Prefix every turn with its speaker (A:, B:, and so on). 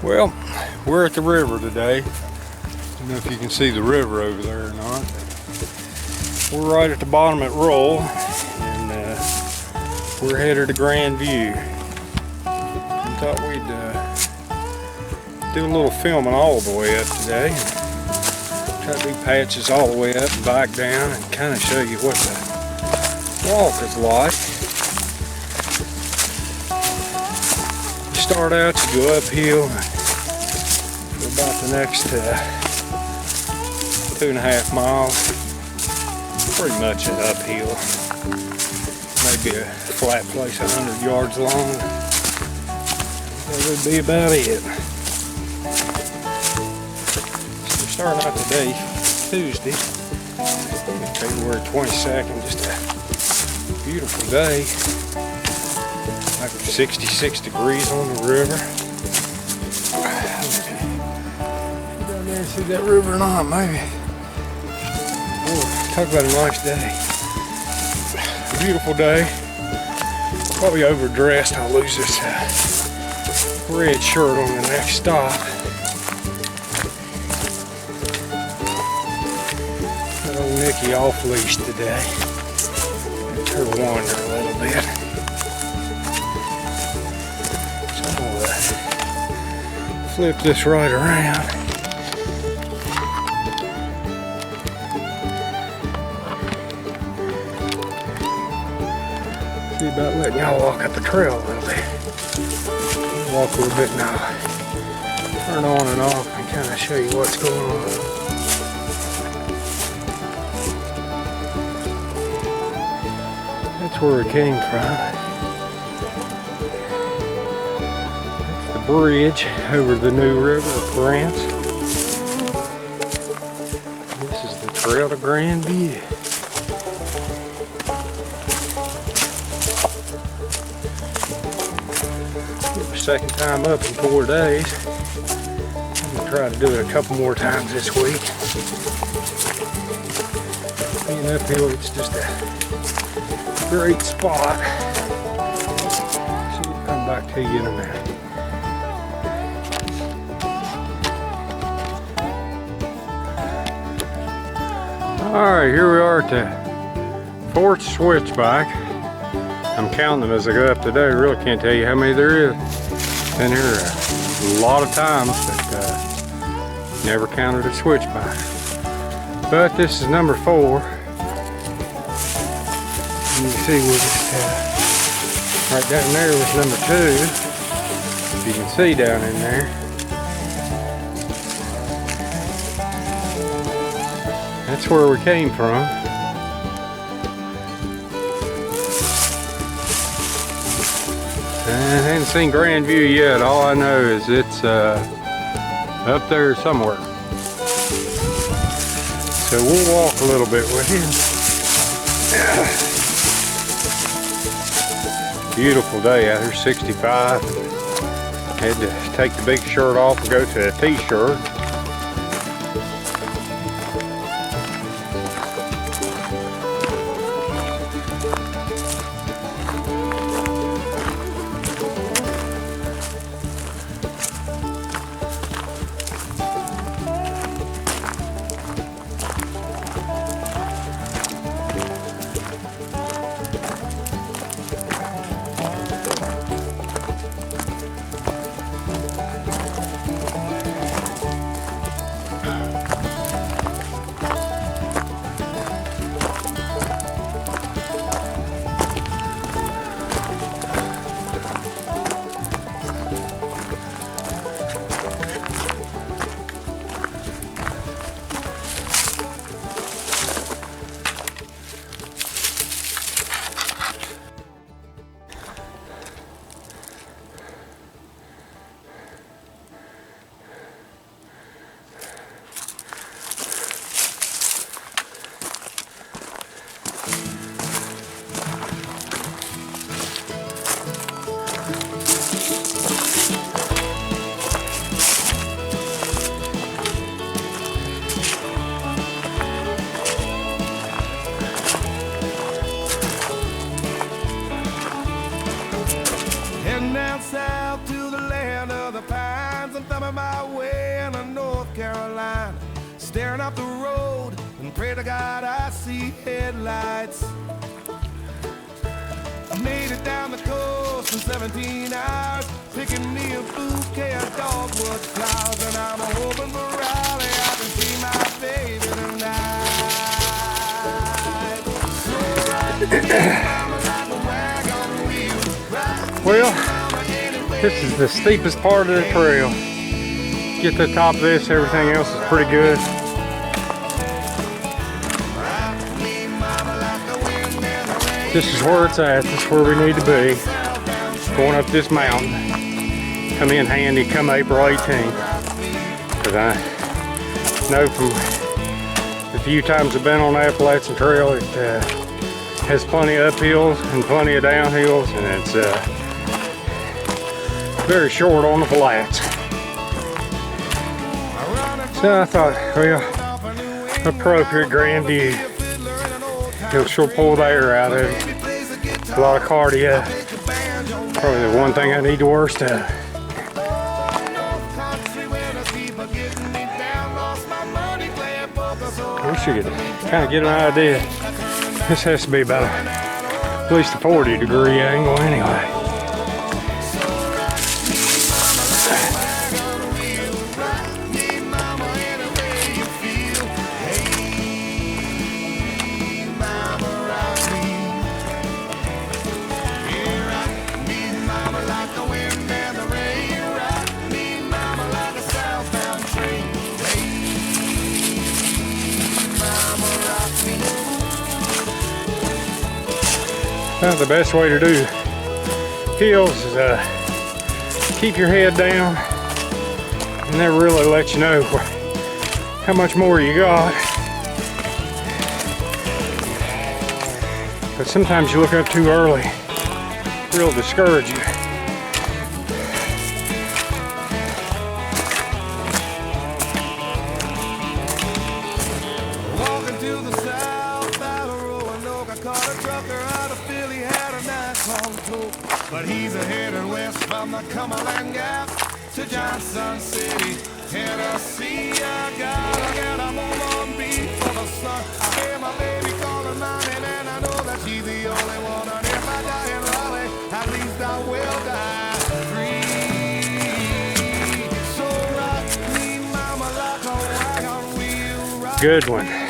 A: Well, we're at the river today. I don't know if you can see the river over there or not. We're right at the bottom at Roll, and we're headed to Grandview. I thought we'd do a little filming all the way up today. Try to do patches all the way up and back down and kind of show you what the walk is like. You start out, you go uphill for about the next 2.5 miles. Pretty much an uphill. Maybe a flat place 100 yards long. That would be about it. So we're starting out today, Tuesday, February 22nd. Just a beautiful day. Like 66 degrees on the river. Down there and see that river or not, maybe. Talk about a nice day. A beautiful day. Probably overdressed. I'll lose this red shirt on the next stop. Got old Nikki off leash today. Let her wander a little bit. So I'm gonna flip this right around. See about letting y'all walk up the trail a little bit. Walk a little bit now. Turn on and off and kind of show you what's going on. That's where we came from. That's the bridge over the new river of France. This is the trail to Grandview. Second time up in 4 days. I'm gonna try to do it a couple more times this week. Being uphill, it's just a great spot. So we'll come back to you in a minute. Alright, here we are at the 4th switchback. I'm counting them as I go up today. I really can't tell you how many there is. Been here a lot of times, but never counted a switchback. But this is number 4. And you can see we're just right down there was number 2. If you can see down in there. That's where we came from. I haven't seen Grandview yet. All I know is it's up there somewhere. So we'll walk a little bit with you. Beautiful day out here, 65. Had to take the big shirt off and go to a t-shirt.
B: thumbing my way into North Carolina, staring up the road and pray to God I see headlights. I made it down the coast in 17 hours, picking me a bouquet of dogwood flowers, and I'm hoping for Raleigh I can see my baby tonight. So ride me, mama, like a wagon wheel. Ride me,
A: Well,
B: mama, anyway.
A: this is the steepest part of the trail. Get to the top of this, everything else is pretty good. This is where it's at. This is where we need to be. Going up this mountain. Come in handy come April 18th. Because I know from the few times I've been on the Appalachian Trail, it has plenty of uphills and plenty of downhills, and it's very short on the flats. So I thought, well, appropriate Grandview. It'll sure pull the air out of it. A lot of cardio. Probably the one thing I need to worst of. We should kind of get an idea. This has to be about at least a 40-degree angle anyway. Well, the best way to do hills is keep your head down and never really let you know how much more you got. But sometimes you look up too early, it'll discourage you.
B: Walking to the south out of Roanoke, I caught a trucker out of Philly, had a nice long tow. But he's headed west from the Cumberland Gap to Johnson City, Tennessee. I gotta get a move on beat for the sun. I hear my baby calling my name, and I know that she's the only one. And if I die in Raleigh, at least I will die free. So rock me, mama, like a wagon wheel.
A: Good one.